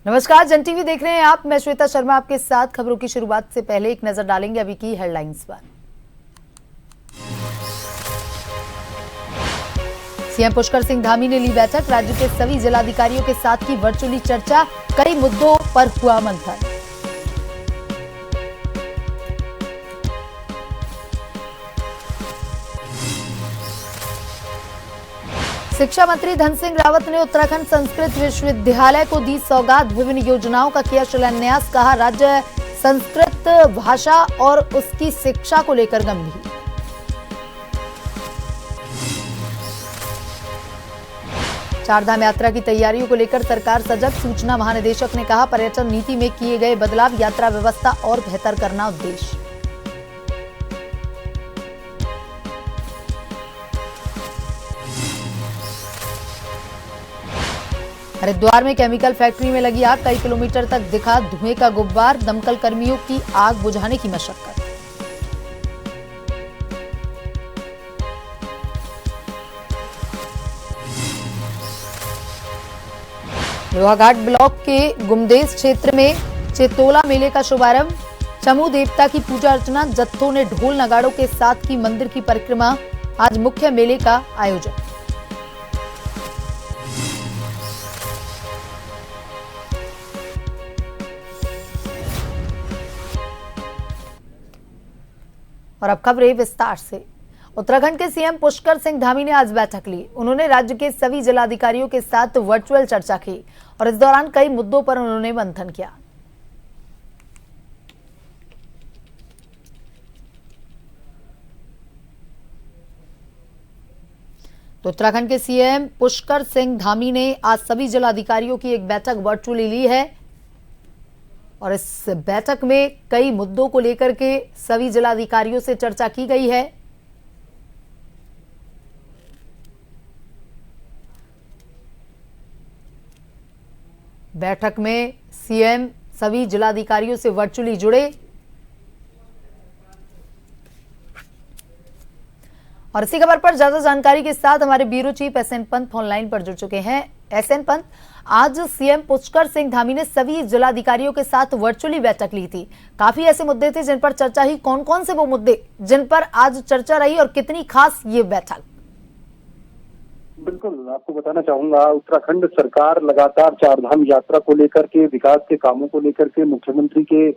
नमस्कार, जन टीवी देख रहे हैं आप। मैं श्वेता शर्मा आपके साथ। खबरों की शुरुआत से पहले एक नजर डालेंगे अभी की हेडलाइंस पर। सीएम पुष्कर सिंह धामी ने ली बैठक। राज्य के सभी जिलाधिकारियों के साथ की वर्चुअली चर्चा। कई मुद्दों पर हुआ मंथन। शिक्षा मंत्री धन सिंह रावत ने उत्तराखंड संस्कृत विश्वविद्यालय को दी सौगात। विभिन्न योजनाओं का किया शिलान्यास। कहा, राज्य संस्कृत भाषा और उसकी शिक्षा को लेकर गंभीर। चारधाम यात्रा की तैयारियों को लेकर सरकार सजग। सूचना महानिदेशक ने कहा, पर्यटन नीति में किए गए बदलाव, यात्रा व्यवस्था और बेहतर करना उद्देश्य। हरिद्वार में केमिकल फैक्ट्री में लगी आग। कई किलोमीटर तक दिखा धुएं का गुब्बार। दमकल कर्मियों की आग बुझाने की मशक्कत। लोहाघाट ब्लॉक के गुमदेस क्षेत्र में चेतोला मेले का शुभारंभ। चमू देवता की पूजा अर्चना। जत्थों ने ढोल नगाड़ों के साथ की मंदिर की परिक्रमा। आज मुख्य मेले का आयोजन। और अब खबरें विस्तार से। उत्तराखंड के सीएम पुष्कर सिंह धामी ने आज बैठक ली। उन्होंने राज्य के सभी जिलाधिकारियों के साथ वर्चुअल चर्चा की और इस दौरान कई मुद्दों पर उन्होंने मंथन किया। तो उत्तराखंड के सीएम पुष्कर सिंह धामी ने आज सभी जिलाधिकारियों की एक बैठक वर्चुअली ली है और इस बैठक में कई मुद्दों को लेकर के सभी जिलाधिकारियों से चर्चा की गई है। बैठक में सीएम सभी जिलाधिकारियों से वर्चुअली जुड़े और इसी खबर पर ज्यादा जानकारी के साथ हमारे bureau chief SN Pant online पर जुड़ चुके हैं। एसएन पंत, आज सीएम पुष्कर सिंह धामी ने सभी जिलाधिकारियों के साथ वर्चुअली बैठक ली थी। काफी ऐसे मुद्दे थे जिन पर चर्चा हुई। कौन कौन से वो मुद्दे जिन पर आज चर्चा रही और कितनी खास ये बैठक? बिल्कुल, आपको बताना चाहूंगा, उत्तराखंड सरकार लगातार चारधाम यात्रा को लेकर के, विकास के कामों को लेकर के मुख्यमंत्री के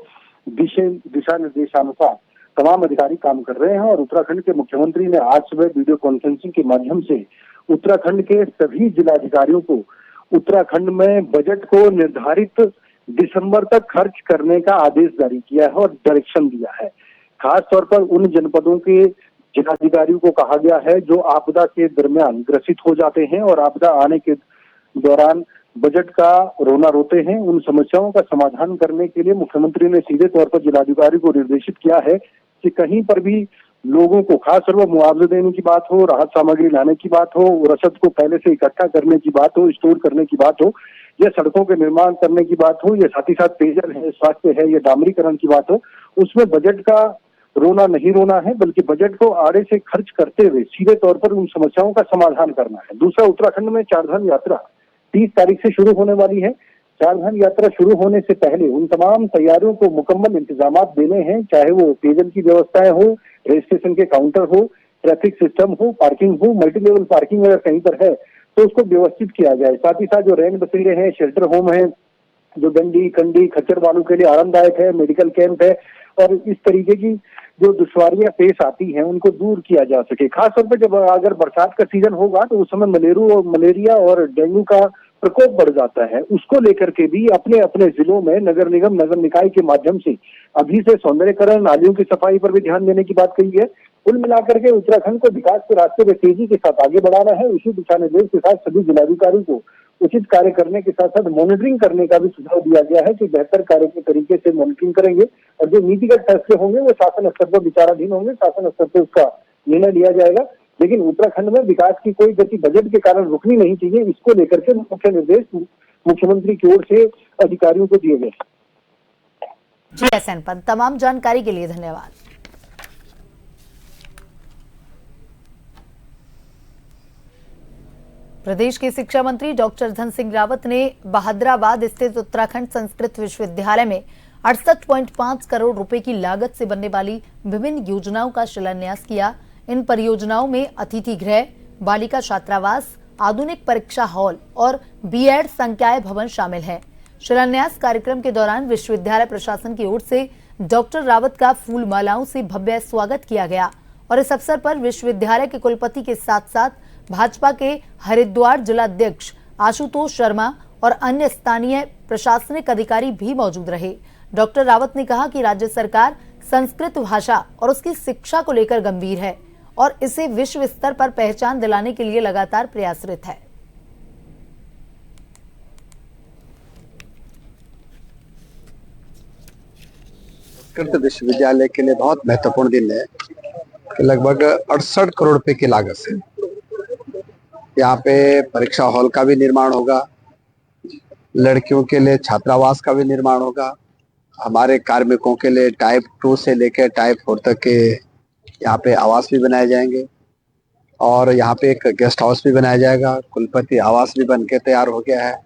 दिशा निर्देशानुसार तमाम अधिकारी काम कर रहे हैं और उत्तराखंड के मुख्यमंत्री ने आज सुबह वीडियो कॉन्फ्रेंसिंग के माध्यम से उत्तराखंड के सभी जिलाधिकारियों को उत्तराखंड में बजट को निर्धारित दिसंबर तक खर्च करने का आदेश जारी किया है और डायरेक्शन दिया है। खास तौर पर उन जनपदों के जिलाधिकारियों को कहा गया है जो आपदा के दरमियान ग्रसित हो जाते हैं और आपदा आने के दौरान बजट का रोना रोते हैं। उन समस्याओं का समाधान करने के लिए मुख्यमंत्री ने सीधे तौर पर जिलाधिकारी को निर्देशित किया है कि कहीं पर भी लोगों को, खास तौर पर मुआवजा देने की बात हो, राहत सामग्री लाने की बात हो, रसद को पहले से इकट्ठा करने की बात हो, स्टोर करने की बात हो, या सड़कों के निर्माण करने की बात हो, या साथ ही साथ पेयजल है, स्वास्थ्य है, या डामरीकरण की बात हो, उसमें बजट का रोना नहीं रोना है, बल्कि बजट को आड़े से खर्च करते हुए सीधे तौर पर उन समस्याओं का समाधान करना है। दूसरा, उत्तराखंड में चारधाम यात्रा 30 तारीख से शुरू होने वाली है। चारधाम यात्रा शुरू होने से पहले उन तमाम तैयारियों को मुकम्मल इंतजाम देने हैं, चाहे वो पेयजल की व्यवस्थाएं हो, रजिस्ट्रेशन के काउंटर हो, ट्रैफिक सिस्टम हो, पार्किंग हो, मल्टी लेवल पार्किंग अगर कहीं पर है तो उसको व्यवस्थित किया जाए। साथ ही साथ जो रैन बसेरे हैं, शेल्टर होम है, जो डंडी कंडी खच्चर वालों के लिए आरामदायक है, मेडिकल कैंप है, और इस तरीके की जो दुश्वारियां पेश आती हैं उनको दूर किया जा सके। खासतौर पर जब अगर बरसात का सीजन होगा तो उस समय मलेरिया और डेंगू का प्रकोप बढ़ जाता है। उसको लेकर के भी अपने अपने जिलों में नगर निगम, नगर निकाय के माध्यम से अभी से सौंदर्यकरण, नालियों की सफाई पर भी ध्यान देने की बात कही है। कुल मिलाकर के उत्तराखंड को विकास के रास्ते में तेजी के साथ आगे बढ़ाना है। इसी दिशा निर्देश के साथ सभी जिलाधिकारी को उचित कार्य करने के साथ साथ मॉनिटरिंग करने का भी सुझाव दिया गया है कि बेहतर कार्य के तरीके से मॉनिटरिंग करेंगे और जो नीतिगत फैसले होंगे वो शासन स्तर पर विचाराधीन होंगे, शासन स्तर पर उसका निर्णय लिया जाएगा। लेकिन उत्तराखंड में विकास की कोई गति बजट के कारण रुकनी नहीं चाहिए। इसको लेकर के मुख्य निर्देश मुख्यमंत्री की ओर से अधिकारियों को दिए गए। जी एसएन पंत, तमाम जानकारी के लिए धन्यवाद। प्रदेश के शिक्षा मंत्री डॉक्टर धन सिंह रावत ने बहादुराबाद स्थित उत्तराखंड संस्कृत विश्वविद्यालय में 68.5 करोड़ रुपए की लागत से बनने वाली विभिन्न योजनाओं का शिलान्यास किया। इन परियोजनाओं में अतिथि गृह, बालिका छात्रावास, आधुनिक परीक्षा हॉल और बीएड संकाय भवन शामिल है। शिलान्यास कार्यक्रम के दौरान विश्वविद्यालय प्रशासन की ओर से डॉक्टर रावत का फूल मालाओं से भव्य स्वागत किया गया और इस अवसर पर विश्वविद्यालय के कुलपति के साथ साथ भाजपा के हरिद्वार जिलाध्यक्ष आशुतोष शर्मा और अन्य स्थानीय प्रशासनिक अधिकारी भी मौजूद रहे। डॉक्टर रावत ने कहा कि राज्य सरकार संस्कृत भाषा और उसकी शिक्षा को लेकर गंभीर है और इसे विश्व स्तर पर पहचान दिलाने के लिए लगातार प्रयासरत है। संस्कृत विश्वविद्यालय के लिए बहुत महत्वपूर्ण दिन है कि लगभग 68 करोड़ रुपए की लागत से यहाँ पे परीक्षा हॉल का भी निर्माण होगा, लड़कियों के लिए छात्रावास का भी निर्माण होगा, हमारे कार्मिकों के लिए टाइप 2 से लेकर टाइप 4 तक के यहाँ पे आवास भी बनाए जाएंगे और यहाँ पे एक गेस्ट हाउस भी बनाया जाएगा। कुलपति आवास भी बन के तैयार हो गया है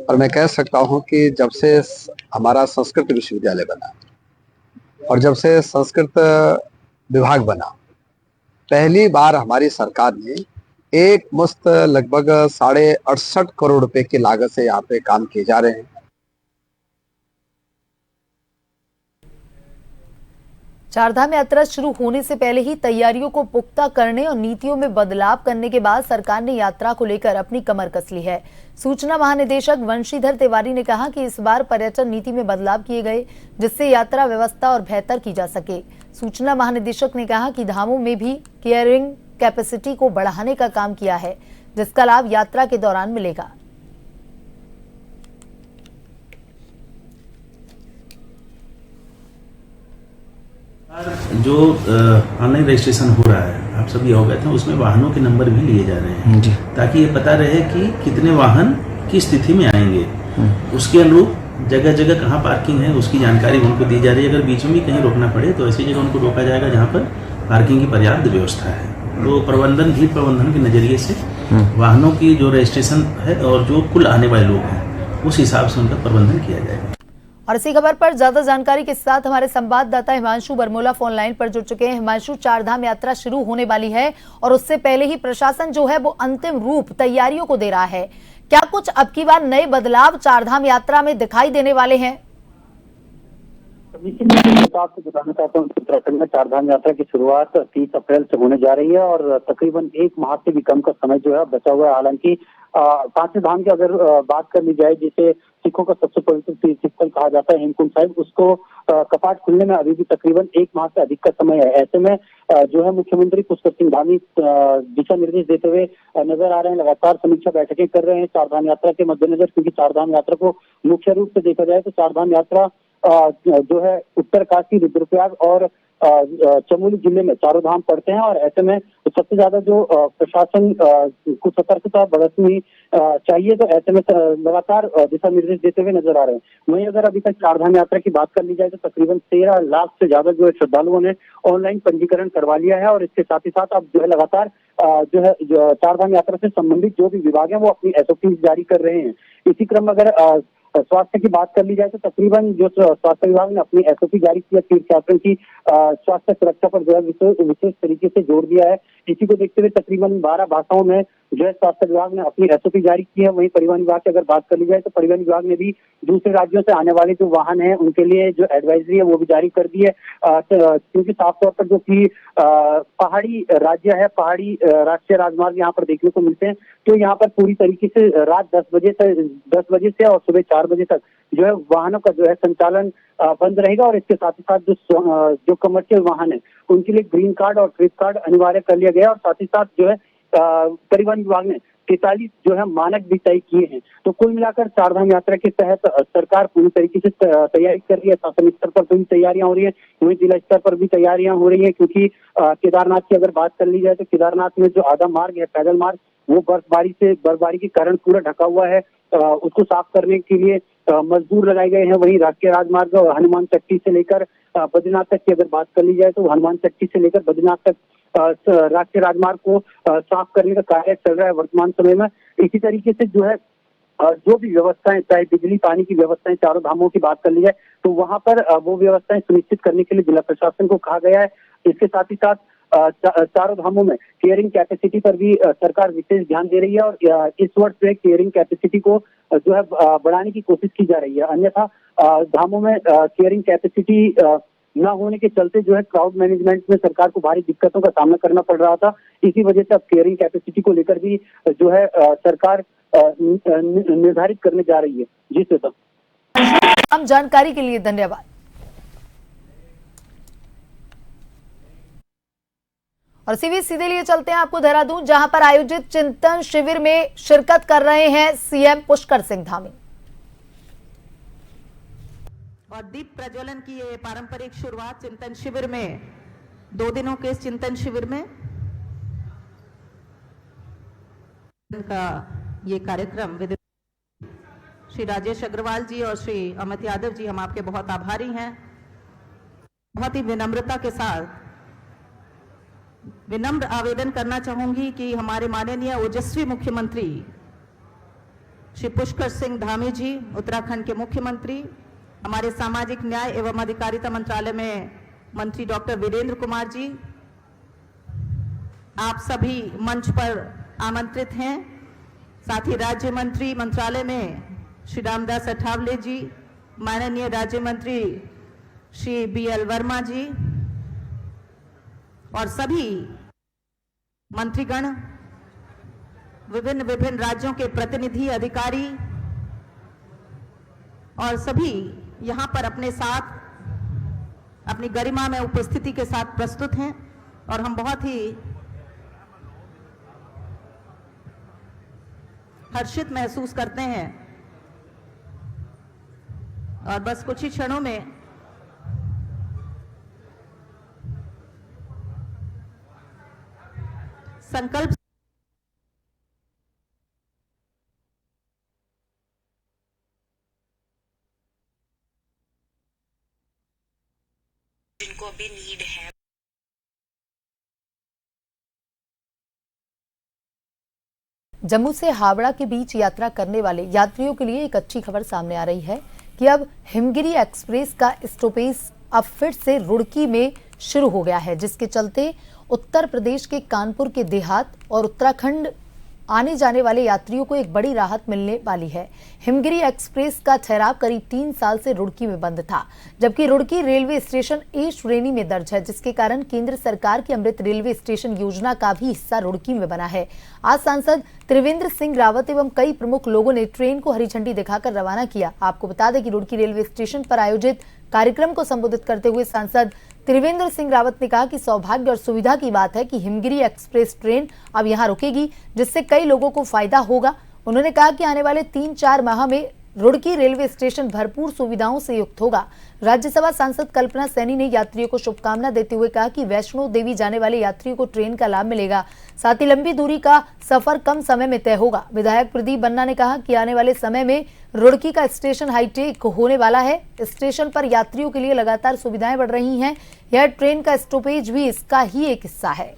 और मैं कह सकता हूँ कि जब से हमारा संस्कृत विश्वविद्यालय बना और जब से संस्कृत विभाग बना, पहली बार हमारी सरकार ने एक मुश्त लगभग 68.5 करोड़ रुपए की लागत से यहाँ पे काम किए जा रहे हैं। चारधाम यात्रा शुरू होने से पहले ही तैयारियों को पुख्ता करने और नीतियों में बदलाव करने के बाद सरकार ने यात्रा को लेकर अपनी कमर कस ली है। सूचना महानिदेशक वंशीधर तिवारी ने कहा कि इस बार पर्यटन नीति में बदलाव किए गए जिससे यात्रा व्यवस्था और बेहतर की जा सके। सूचना महानिदेशक ने कहा कि धामों में भी केयरिंग कैपेसिटी को बढ़ाने का काम किया है जिसका लाभ यात्रा के दौरान मिलेगा। जो ऑनलाइन रजिस्ट्रेशन हो रहा है, आप सभी अवगत हैं, उसमें वाहनों के नंबर भी लिए जा रहे हैं जी, ताकि ये पता रहे कि कितने वाहन किस स्थिति में आएंगे। उसके अनुरूप जगह जगह कहाँ पार्किंग है उसकी जानकारी उनको दी जा रही है। अगर बीच में भी कहीं रोकना पड़े तो ऐसी जगह उनको रोका जाएगा जहाँ पर पार्किंग की पर्याप्त व्यवस्था है। तो प्रबंधन, भीड़ प्रबंधन के नजरिए से वाहनों की जो रजिस्ट्रेशन है और जो कुल आने वाले लोग हैं उस हिसाब से उनका प्रबंधन किया जाएगा। और इसी खबर पर ज्यादा जानकारी के साथ हमारे संवाददाता हिमांशु बरमोला फोन लाइन पर जुड़ चुके हैं। हिमांशु, चारधाम यात्रा शुरू होने वाली है और उससे पहले ही प्रशासन जो है वो अंतिम रूप तैयारियों को दे रहा है। क्या कुछ अब की बार नए बदलाव चारधाम यात्रा में दिखाई देने वाले हैं? आपको बताना चाहता हूँ उत्तराखंड में चारधाम यात्रा की शुरुआत 30 अप्रैल से होने जा रही है और तकरीबन 1 माह से भी कम का समय जो है बचा हुआ है। हालांकि पांचवें धाम की अगर बात कर ली जाए, जिसे सिखों का सबसे पवित्र तीर्थ स्थल कहा जाता है हेमकुंड साहिब, उसको कपाट खुलने में अभी भी तकरीबन 1 माह से अधिक का समय है। ऐसे में जो है मुख्यमंत्री पुष्कर सिंह धामी दिशा निर्देश देते हुए नजर आ रहे हैं, लगातार समीक्षा बैठकें कर रहे हैं चारधाम यात्रा के मद्देनजर, क्योंकि चारधाम यात्रा को मुख्य रूप से देखा जाए तो चारधाम यात्रा जो है उत्तरकाशी, रुद्रप्रयाग और चमोली जिले में चारों धाम पड़ते हैं और ऐसे में सबसे ज्यादा जो प्रशासन को सतर्कता बरतनी चाहिए, तो ऐसे में लगातार दिशा निर्देश देते हुए नजर आ रहे हैं। वहीं अगर अभी तक चारधाम यात्रा की बात कर ली जाए तो तकरीबन 13 लाख से ज्यादा जो है श्रद्धालुओं ने ऑनलाइन पंजीकरण करवा लिया है और इसके साथ ही साथ अब जो है लगातार जो है चारधाम यात्रा से संबंधित जो भी विभाग है वो अपनी SOP जारी कर रहे हैं। इसी क्रम में अगर स्वास्थ्य की बात कर ली जाए तो तकरीबन जो स्वास्थ्य विभाग ने अपनी SOP जारी किया, तीर्थ यात्रियों की स्वास्थ्य सुरक्षा पर जो है विशेष तरीके से जोर दिया है। इसी को देखते हुए तकरीबन 12 भाषाओं में जो है स्वास्थ्य विभाग ने अपनी SOP जारी की है। वहीं परिवहन विभाग की अगर बात कर ली जाए तो परिवहन विभाग ने भी दूसरे राज्यों से आने वाले जो वाहन हैं उनके लिए जो एडवाइजरी है वो भी जारी कर दी है, क्योंकि साफ तौर पर जो कि पहाड़ी राज्य है, पहाड़ी राष्ट्रीय राजमार्ग यहाँ पर देखने को मिलते हैं, तो यहाँ पर पूरी तरीके से रात 10 बजे से और सुबह 4 बजे तक जो है वाहनों का जो है संचालन बंद रहेगा और इसके साथ ही साथ जो कमर्शियल वाहन है उनके लिए ग्रीन कार्ड और ट्रिप कार्ड अनिवार्य कर लिया गया और साथ ही साथ जो है परिवहन विभाग ने 43 जो है मानक भी तय किए हैं। तो कुल मिलाकर चारधाम यात्रा के तहत सरकार पूरी तरीके से तैयारी कर रही है। शासन स्तर पर भी तैयारियां हो रही है, वहीं जिला स्तर पर भी तैयारियां हो रही है, क्योंकि केदारनाथ की अगर बात कर ली जाए तो केदारनाथ में जो आधा मार्ग है पैदल मार्ग, वो बर्फबारी के कारण पूरा ढका हुआ है। उसको साफ करने के लिए मजदूर लगाए गए हैं। वहीं राष्ट्रीय राजमार्ग हनुमान चट्टी से लेकर बद्रीनाथ तक की अगर बात कर ली जाए तो हनुमान चट्टी से लेकर बद्रीनाथ तक राष्ट्रीय राजमार्ग को साफ करने का कार्य चल रहा है वर्तमान समय में। इसी तरीके से जो है जो भी व्यवस्थाएं, चाहे बिजली पानी की व्यवस्थाएं, चारों धामों की बात कर ली जाए तो वहां पर वो व्यवस्थाएं सुनिश्चित करने के लिए जिला प्रशासन को कहा गया है। इसके साथ ही साथ चारों धामों में केयरिंग कैपेसिटी पर भी सरकार विशेष ध्यान दे रही है और इस वर्ष जो है केयरिंग कैपेसिटी को जो है बढ़ाने की कोशिश की जा रही है। अन्यथा धामों में केयरिंग कैपेसिटी न होने के चलते जो है क्राउड मैनेजमेंट में सरकार को भारी दिक्कतों का सामना करना पड़ रहा था। इसी वजह से अब केयरिंग कैपेसिटी को लेकर भी जो है सरकार निर्धारित करने जा रही है। जी श्वेता, तमाम जानकारी के लिए धन्यवाद। और सीधे लिए चलते हैं आपको देहरादून, जहां पर आयोजित चिंतन शिविर में शिरकत कर रहे हैं सीएम पुष्कर सिंह धामी। और दीप प्रज्वलन की ये पारंपरिक शुरुआत चिंतन शिविर में, 2 दिनों के इस चिंतन शिविर में का ये कार्यक्रम श्री राजेश अग्रवाल जी और श्री अमित यादव जी, हम आपके बहुत आभारी हैं। बहुत ही विनम्रता के साथ विनम्र आवेदन करना चाहूंगी कि हमारे माननीय ओजस्वी मुख्यमंत्री श्री पुष्कर सिंह धामी जी, उत्तराखंड के मुख्यमंत्री, हमारे सामाजिक न्याय एवं अधिकारिता मंत्रालय में मंत्री डॉक्टर वीरेंद्र कुमार जी, आप सभी मंच पर आमंत्रित हैं। साथ ही राज्य मंत्री मंत्रालय में श्री रामदास अठावले जी, माननीय राज्य मंत्री श्री BL वर्मा जी और सभी मंत्रीगण, विभिन्न राज्यों के प्रतिनिधि, अधिकारी और सभी यहाँ पर अपने साथ अपनी गरिमा में उपस्थिति के साथ प्रस्तुत हैं। और हम बहुत ही हर्षित महसूस करते हैं। और बस कुछ ही क्षणों में संकल्प जिनको भी नीड है। जम्मू से हावड़ा के बीच यात्रा करने वाले यात्रियों के लिए एक अच्छी खबर सामने आ रही है कि अब हिमगिरी एक्सप्रेस का स्टॉपेज अब फिर से रुड़की में शुरू हो गया है, जिसके चलते उत्तर प्रदेश के कानपुर के देहात और उत्तराखंड आने जाने वाले यात्रियों को एक बड़ी राहत मिलने वाली है। हिमगिरी एक्सप्रेस का ठहराव करीब 3 साल से रुड़की में बंद था, जबकि रुड़की रेलवे स्टेशन ए श्रेणी में दर्ज है, जिसके कारण केंद्र सरकार की अमृत रेलवे स्टेशन योजना का भी हिस्सा रुड़की में बना है। आज सांसद त्रिवेंद्र सिंह रावत एवं कई प्रमुख लोगों ने ट्रेन को हरी झंडी दिखाकर रवाना किया। आपको बता दें कि रुड़की रेलवे स्टेशन पर आयोजित कार्यक्रम को संबोधित करते हुए सांसद त्रिवेंद्र सिंह रावत ने कहा कि सौभाग्य और सुविधा की बात है कि हिमगिरी एक्सप्रेस ट्रेन अब यहां रुकेगी, जिससे कई लोगों को फायदा होगा। उन्होंने कहा कि आने वाले 3-4 माह में रुड़की रेलवे स्टेशन भरपूर सुविधाओं से युक्त होगा। राज्यसभा सांसद कल्पना सैनी ने यात्रियों को शुभकामना देते हुए कहा कि वैष्णो देवी जाने वाले यात्रियों को ट्रेन का लाभ मिलेगा, साथ ही लंबी दूरी का सफर कम समय में तय होगा। विधायक प्रदीप बन्ना ने कहा कि आने वाले समय में रुड़की का स्टेशन हाईटेक होने वाला है। स्टेशन पर यात्रियों के लिए लगातार सुविधाएं बढ़ रही हैं। यह ट्रेन का स्टॉपेज भी इसका ही एक हिस्सा है।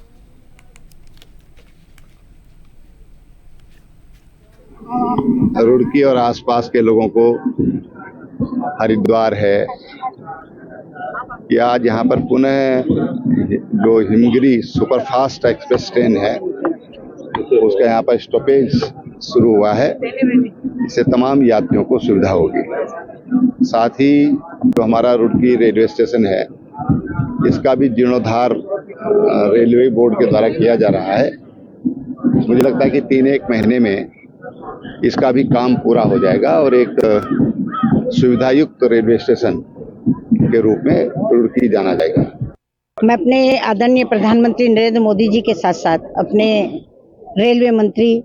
रुड़की और आसपास के लोगों को हरिद्वार है कि आज यहाँ पर पुनः जो हिमगिरी सुपरफास्ट एक्सप्रेस ट्रेन है उसका यहाँ पर स्टॉपेज शुरू हुआ है। इससे तमाम यात्रियों को सुविधा होगी। साथ ही जो हमारा रुड़की रेलवे स्टेशन है इसका भी जीर्णोद्धार रेलवे बोर्ड के द्वारा किया जा रहा है। मुझे लगता है कि 3-1 महीने में इसका भी काम पूरा हो जाएगा और एक सुविधायुक्त रेलवे स्टेशन के रूप में रुड़की जाना जाएगा। मैं अपने आदरणीय प्रधानमंत्री नरेंद्र मोदी जी के साथ साथ अपने रेलवे मंत्री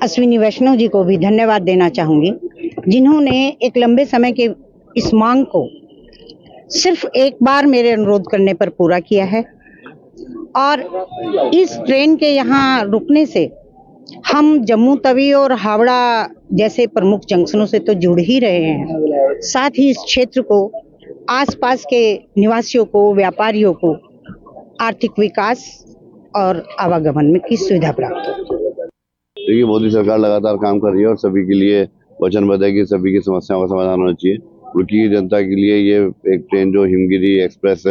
अश्विनी वैष्णव जी को भी धन्यवाद देना चाहूंगी, जिन्होंने एक लंबे समय के इस मांग को सिर्फ एक बार मेरे अनुरोध करने पर पूरा किया है। और इस ट्रेन के यहाँ रुकने से हम जम्मू तवी और हावड़ा जैसे प्रमुख जंक्शनों से तो जुड़ ही रहे हैं, साथ ही इस क्षेत्र को, आसपास के निवासियों को, व्यापारियों को आर्थिक विकास और आवागमन में की सुविधा प्राप्त हो। देखिए, मोदी सरकार लगातार काम कर रही है और सभी के लिए वचनबद्ध है कि सभी की समस्याओं का समाधान होना चाहिए। रुड़की की जनता के लिए ये एक ट्रेन जो हिमगिरी एक्सप्रेस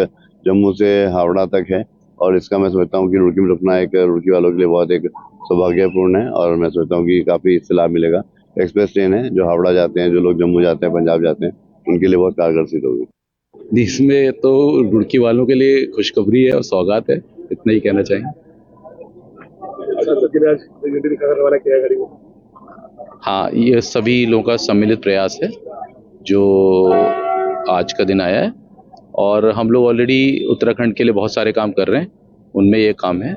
जम्मू से हावड़ा तक है और इसका मैं समझता हूँ कि रुड़की में रुकना एक रुड़की वालों के लिए बहुत एक सौभाग्यपूर्ण है और मैं समझता हूँ कि काफी इससे लाभ मिलेगा। एक्सप्रेस ट्रेन है जो हावड़ा जाते हैं, जो लोग जम्मू जाते हैं, पंजाब जाते हैं, उनके लिए बहुत कारगर सिद्ध होगी। इसमें तो रुड़की वालों के लिए खुशखबरी है और सौगात है, इतना ही कहना चाहेंगे। हाँ, ये सभी लोगों का सम्मिलित प्रयास है जो आज का दिन आया है और हम लोग ऑलरेडी उत्तराखंड के लिए बहुत सारे काम कर रहे हैं, उनमें ये काम है।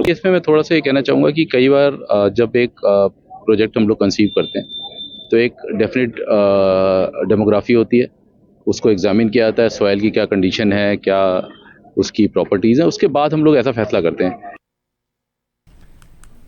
इसमें मैं थोड़ा सा ये कहना चाहूँगा कि कई बार जब एक प्रोजेक्ट हम लोग कंसीव करते हैं तो एक डेफिनेट डेमोग्राफी होती है, उसको एग्जामिन किया जाता है, सॉइल की क्या कंडीशन है, क्या उसकी प्रॉपर्टीज़ हैं, उसके बाद हम लोग ऐसा फैसला करते हैं।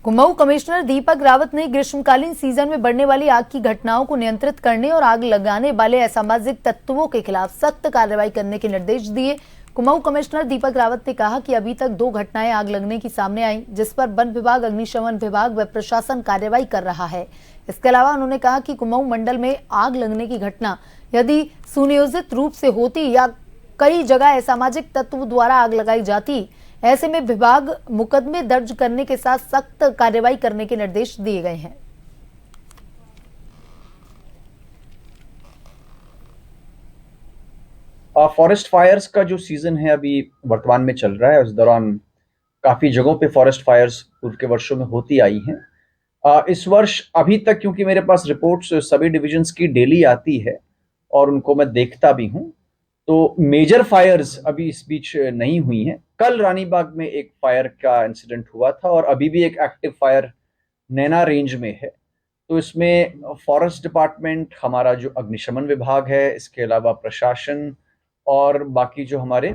कुमाऊं कमिश्नर दीपक रावत ने ग्रीष्मकालीन सीजन में बढ़ने वाली आग की घटनाओं को नियंत्रित करने और आग लगाने वाले असामाजिक तत्वों के खिलाफ सख्त कार्रवाई करने के निर्देश दिए। कुमाऊं कमिश्नर दीपक रावत ने कहा कि अभी तक 2 घटनाएं आग लगने की सामने आई, जिस पर वन विभाग, अग्निशमन विभाग व प्रशासन कार्रवाई कर रहा है। इसके अलावा उन्होंने कहा कि कुमाऊं मंडल में आग लगने की घटना यदि सुनियोजित रूप से होती या कई जगह असामाजिक तत्व द्वारा आग लगाई जाती, ऐसे में विभाग मुकदमे दर्ज करने के साथ सख्त कार्रवाई करने के निर्देश दिए गए हैं। फॉरेस्ट फायर्स का जो सीजन है अभी वर्तमान में चल रहा है, उस दौरान काफी जगहों पे फॉरेस्ट फायर्स पूर्व के वर्षों में होती आई हैं। इस वर्ष अभी तक क्योंकि मेरे पास रिपोर्ट्स सभी डिविजन्स की डेली आती है और उनको मैं देखता भी हूं, तो मेजर फायर्स अभी इस बीच नहीं हुई हैं। कल रानीबाग में एक फायर का इंसिडेंट हुआ था और अभी भी एक एक्टिव फायर नैना रेंज में है। तो इसमें फॉरेस्ट डिपार्टमेंट, हमारा जो अग्निशमन विभाग है, इसके अलावा प्रशासन और बाकी जो हमारे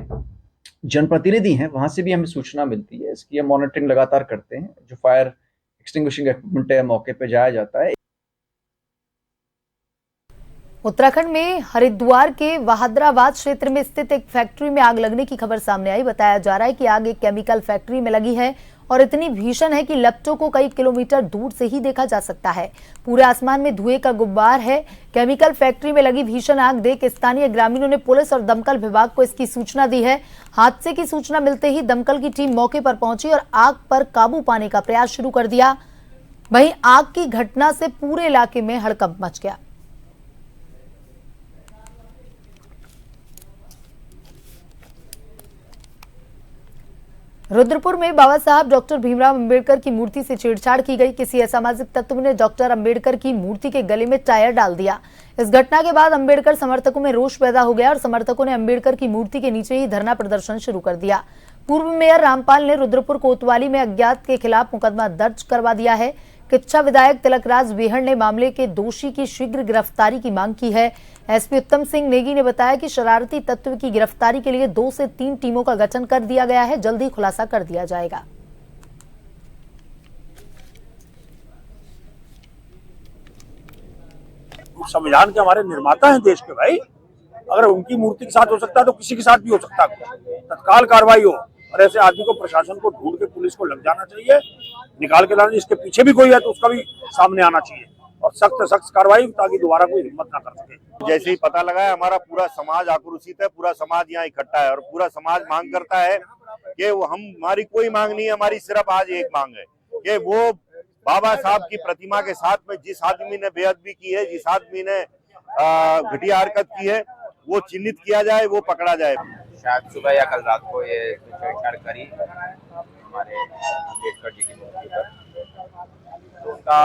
जनप्रतिनिधि हैं वहां से भी हमें सूचना मिलती है। इसकी हम मॉनिटरिंग लगातार करते हैं। जो फायर एक्सटिंग्विशिंग इक्विपमेंट है, मौके पे जाया जाता है। उत्तराखंड में हरिद्वार के वहादराबाद क्षेत्र में स्थित एक फैक्ट्री में आग लगने की खबर सामने आई। बताया जा रहा है कि आग एक केमिकल फैक्ट्री में लगी है और इतनी भीषण है कि लपटों को कई किलोमीटर दूर से ही देखा जा सकता है। पूरे आसमान में धुएं का गुब्बार है। केमिकल फैक्ट्री में लगी भीषण आग देख स्थानीय ग्रामीणों ने पुलिस और दमकल विभाग को इसकी सूचना दी है। हादसे की सूचना मिलते ही दमकल की टीम मौके पर पहुंची और आग पर काबू पाने का प्रयास शुरू कर दिया। वहीं आग की घटना से पूरे इलाके में हड़कंप मच गया। रुद्रपुर में बाबा साहब डॉक्टर भीमराव अंबेडकर की मूर्ति से छेड़छाड़ की गई। किसी असामाजिक तत्व ने डॉक्टर अंबेडकर की मूर्ति के गले में टायर डाल दिया। इस घटना के बाद अंबेडकर समर्थकों में रोष पैदा हो गया और समर्थकों ने अंबेडकर की मूर्ति के नीचे ही धरना प्रदर्शन शुरू कर दिया। पूर्व मेयर रामपाल ने रुद्रपुर कोतवाली में अज्ञात के खिलाफ मुकदमा दर्ज करवा दिया है। किच्छा विधायक तिलकराज बेहड़ ने मामले के दोषी की शीघ्र गिरफ्तारी की मांग की है। एसपी उत्तम सिंह नेगी ने बताया कि शरारती तत्व की गिरफ्तारी के लिए 2 से 3 टीमों का गठन कर दिया गया है। जल्द ही खुलासा कर दिया जाएगा। संविधान के हमारे निर्माता हैं देश के भाई। अगर उनकी मूर्ति के साथ हो सकता है तो किसी के साथ भी हो सकता है। तत्काल कार्रवाई हो और ऐसे आदमी को प्रशासन को ढूंढ के पुलिस को लग जाना चाहिए, निकाल के लाना। इसके पीछे भी कोई है तो उसका भी सामने आना चाहिए और सख्त कार्रवाई, ताकि दोबारा कोई हिम्मत ना कर सके। जैसे ही पता लगा है, हमारा पूरा समाज आक्रोशित है, पूरा समाज यहाँ इकट्ठा है और पूरा समाज मांग करता है कि वो हमारी कोई मांग नहीं है, हमारी सिर्फ आज एक मांग है कि वो बाबा साहब की प्रतिमा के साथ में जिस आदमी ने बेअदबी की है, जिस आदमी ने घटिया हरकत की है, वो चिन्हित किया जाए, वो पकड़ा जाए। शायद सुबह या कल रात को ये छेड़छाड़ करी हमारे अम्बेडकर जी की मूर्ति पर, तो उसका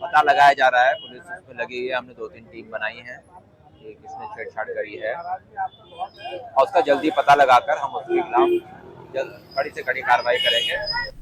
पता लगाया जा रहा है। पुलिस उसमें लगी है। हमने 2-3 टीम बनाई है कि किसने छेड़छाड़ करी है और उसका जल्दी पता लगाकर हम उसके खिलाफ कड़ी से कड़ी कार्रवाई करेंगे।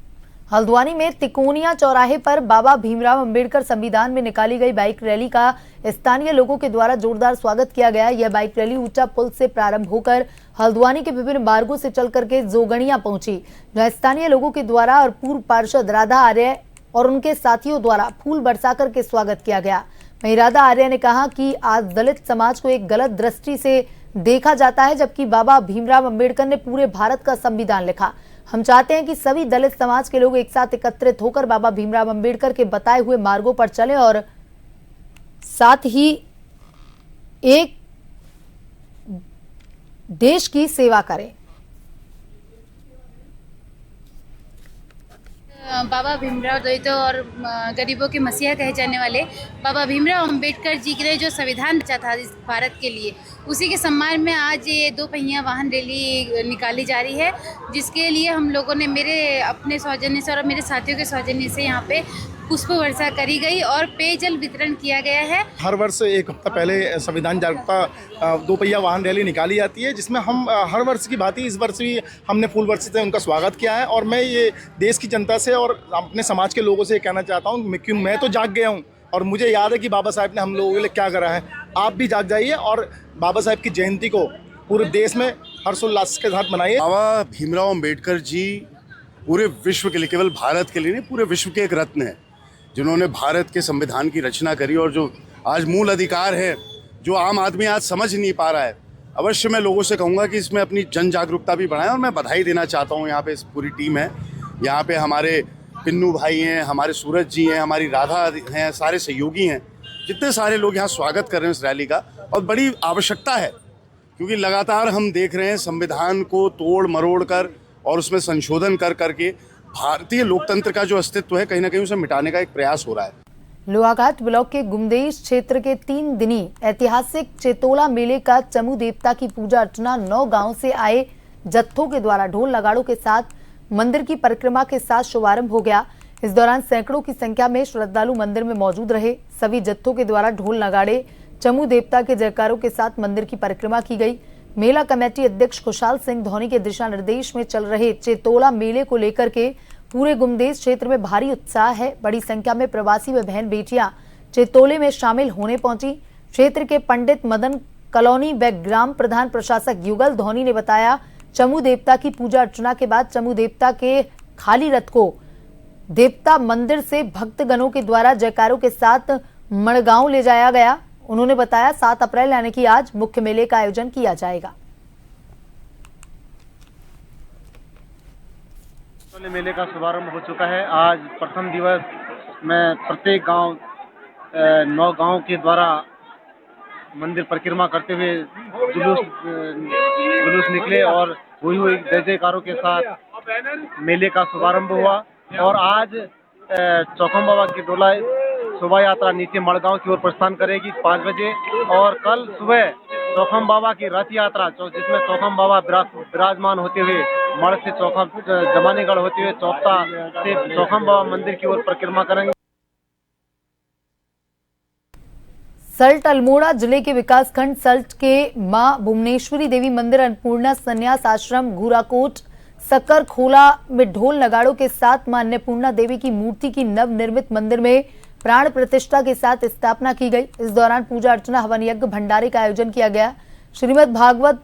हल्द्वानी में तिकोनिया चौराहे पर बाबा भीमराव अंबेडकर संविधान में निकाली गई बाइक रैली का स्थानीय लोगों के द्वारा जोरदार स्वागत किया गया। यह बाइक रैली ऊंचा पुल से प्रारंभ होकर हल्द्वानी के विभिन्न मार्गों से चल करके जोगणिया पहुंची, जहां स्थानीय लोगों के द्वारा और पूर्व पार्षद राधा आर्य और उनके साथियों द्वारा फूल बरसाकर के स्वागत किया गया। वहीं राधा आर्य ने कहा कि आज दलित समाज को एक गलत दृष्टि से देखा जाता है, जबकि बाबा भीमराव अंबेडकर ने पूरे भारत का संविधान लिखा। हम चाहते हैं कि सभी दलित समाज के लोग एक साथ एकत्रित होकर बाबा भीमराव अंबेडकर के बताए हुए मार्गों पर चलें और साथ ही एक देश की सेवा करें। बाबा भीमराव द्वैत और गरीबों के मसीहा कहे जाने वाले बाबा भीमराव अंबेडकर जी ने जो संविधान रचा था इस भारत के लिए, उसी के सम्मान में आज ये 2 पहिया वाहन रैली निकाली जा रही है, जिसके लिए हम लोगों ने मेरे अपने सौजन्य से और मेरे साथियों के सौजन्य से यहाँ पे पुष्प वर्षा करी गई और पेयजल वितरण किया गया है। हर वर्ष एक हफ्ता पहले संविधान जागरूकता 2 पहिया वाहन रैली निकाली जाती है, जिसमें हम हर वर्ष की भांति इस वर्ष भी हमने फूल वर्षा से उनका स्वागत किया है। और मैं ये देश की जनता से और अपने समाज के लोगों से कहना चाहता हूँ कि मैं तो जाग गया हूँ और मुझे याद है कि बाबा साहब ने हम लोगों के लिए क्या करा है। आप भी जाग जाइए और बाबा साहब की जयंती को पूरे देश में हर्षोल्लास के साथ मनाइए। बाबा भीमराव अंबेडकर जी पूरे विश्व के लिए, केवल भारत के लिए नहीं, पूरे विश्व के एक रत्न है, जिन्होंने भारत के संविधान की रचना करी और जो आज मूल अधिकार है जो आम आदमी आज समझ नहीं पा रहा है। अवश्य मैं लोगों से कहूँगा कि इसमें अपनी जन जागरूकता भी बढ़ाएं। और मैं बधाई देना चाहता हूँ, यहाँ पे पूरी टीम है, यहाँ पे हमारे पिन्नू भाई हैं, हमारे सूरज जी हैं, हमारी राधा हैं, सारे सहयोगी हैं, जितने सारे लोग यहाँ स्वागत कर रहे हैं इस रैली का। और बड़ी आवश्यकता है, क्योंकि लगातार हम देख रहे हैं संविधान को तोड़ मरोड़ कर और उसमें संशोधन कर करके भारतीय लोकतंत्र का जो अस्तित्व है कहीं ना कहीं उसे मिटाने का एक प्रयास हो रहा है। लोहाघाट ब्लॉक के गुमदेश क्षेत्र के 3 दिनी ऐतिहासिक चेतोला मेले का चमू देवता की पूजा अर्चना 9 गांव से आए जत्थों के द्वारा ढोल नगाड़ों के साथ मंदिर की परिक्रमा के साथ शुभारंभ हो गया। इस दौरान सैकड़ों की संख्या में श्रद्धालु मंदिर में मौजूद रहे। सभी जत्थों के द्वारा ढोल नगाड़े चमू देवता के जयकारों के साथ मंदिर की परिक्रमा की गई। मेला कमेटी अध्यक्ष खुशहाल सिंह धोनी के दिशा निर्देश में चल रहे चेतोला मेले को लेकर के पूरे गुमदेश क्षेत्र में भारी उत्साह है। बड़ी संख्या में प्रवासी व बहन बेटियां चेतोले में शामिल होने पहुंची। क्षेत्र के पंडित मदन कॉलोनी व ग्राम प्रधान प्रशासक युगल धोनी ने बताया, चमू देवता की पूजा अर्चना के बाद चमू देवता के खाली रथ को देवता मंदिर से भक्तगणों के द्वारा जयकारों के साथ मड़गांव ले जाया गया। उन्होंने बताया 7 अप्रैल यानी कि आज मुख्य मेले का आयोजन किया जाएगा। मेले का शुभारंभ हो चुका है। आज प्रथम दिवस में प्रत्येक गांव 9 गांव के द्वारा मंदिर परिक्रमा करते हुए जुलूस निकले और हुई जय जयकारों के साथ मेले का शुभारंभ हुआ। और आज चौखम बाबा की डोला शोभा यात्रा नीचे मड़गांव की ओर प्रस्थान करेगी 5 बजे और कल सुबह चौखम बाबा की रथ यात्रा जिसमें चौखम बाबा विराजमान होते हुए मड़ से चौखम जमानेगढ़ होते हुए चौपता से चौखम बाबा मंदिर की ओर परिक्रमा करेंगे। सल्ट अल्मोड़ा जिले के विकासखंड सल्ट के मां भुवनेश्वरी देवी मंदिर अन्नपूर्णा संन्यास आश्रम घूराकोट सक्कर खोला में ढोल नगाड़ों के साथ मां अन्नपूर्णा देवी की मूर्ति की नवनिर्मित मंदिर में प्राण प्रतिष्ठा के साथ स्थापना की गई। इस दौरान पूजा अर्चना हवन यज्ञ भंडारे का आयोजन किया गया। श्रीमद् भागवत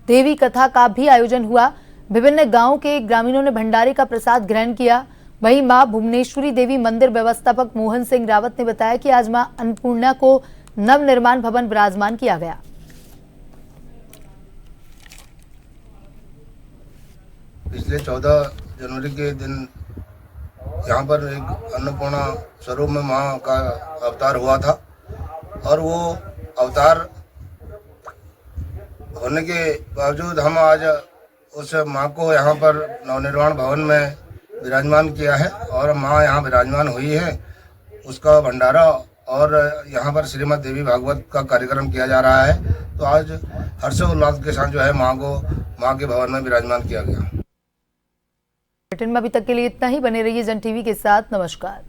देवी कथा का भी आयोजन हुआ। विभिन्न गांवों के ग्रामीणों ने भंडारे का प्रसाद ग्रहण किया। वहीं मां भुवनेश्वरी देवी मंदिर व्यवस्थापक मोहन सिंह रावत ने बताया कि आज मां अन्नपूर्णा को नवनिर्माण भवन विराजमान किया गया। पिछले 14 जनवरी के दिन यहाँ पर एक अन्नपूर्णा स्वरूप में माँ का अवतार हुआ था और वो अवतार होने के बावजूद हम आज उस माँ को यहाँ पर नवनिर्माण भवन में विराजमान किया है और माँ यहाँ विराजमान हुई है। उसका भंडारा और यहाँ पर श्रीमद् देवी भागवत का कार्यक्रम किया जा रहा है। तो आज हर्षोल्लास के साथ जो है माँ को माँ के भवन में विराजमान किया गया। बुलेटिन में अभी तक के लिए इतना ही। बने रहिए जन टीवी के साथ। नमस्कार।